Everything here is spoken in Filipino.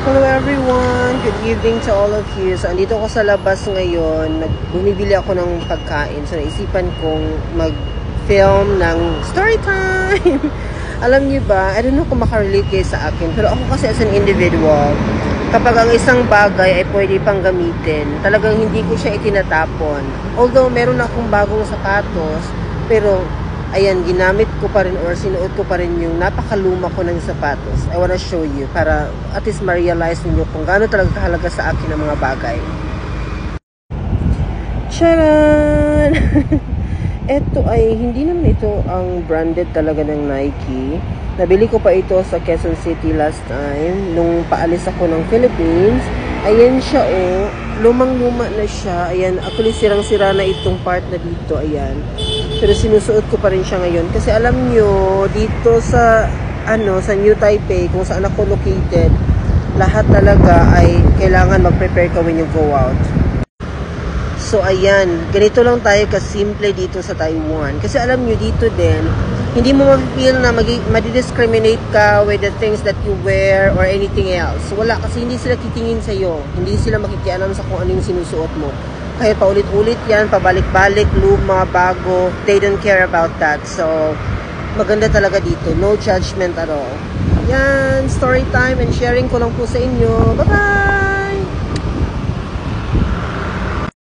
Hello everyone! Good evening to all of you. So, andito ako sa labas ngayon. Bumibili ako ng pagkain. So, naisipan kong mag-film ng story time. Alam niyo ba, I don't know kung makarelate kayo sa akin, pero ako kasi as an individual, kapag ang isang bagay ay pwede pang gamitin, talagang hindi ko siya itinatapon. Although, meron akong bagong sapatos, pero ayan, ginamit ko pa rin or sinuot ko pa rin yung napakaluma ko ng sapatos. I wanna show you para at least ma-realize ninyo kung gaano talaga kahalaga sa akin ang mga bagay. Charan! Ito ay, hindi naman ito ang branded talaga ng Nike. Nabili ko pa ito sa Quezon City last time. Nung paalis ako ng Philippines, ayan siya oh. Lumang-luma na siya. Ayan, actually sirang-sira na itong part na dito. Ayan. Pero sinusuot ko pa rin siya ngayon. Kasi alam nyo, dito sa, sa New Taipei, kung saan ako located, lahat talaga ay kailangan mag-prepare ka when you go out. So, ayan. Ganito lang tayo kasimple dito sa Taiwan. Kasi alam nyo, dito din, hindi mo ma-feel na madi-discriminate ka with the things that you wear or anything else. Wala, kasi hindi sila titingin sa'yo. Hindi sila makikialam sa kung ano yung sinusuot mo. Kahit paulit-ulit yan, pabalik-balik, luma, bago, they don't care about that. So, maganda talaga dito. No judgment at all. Yan, story time and sharing ko lang po sa inyo. Bye-bye!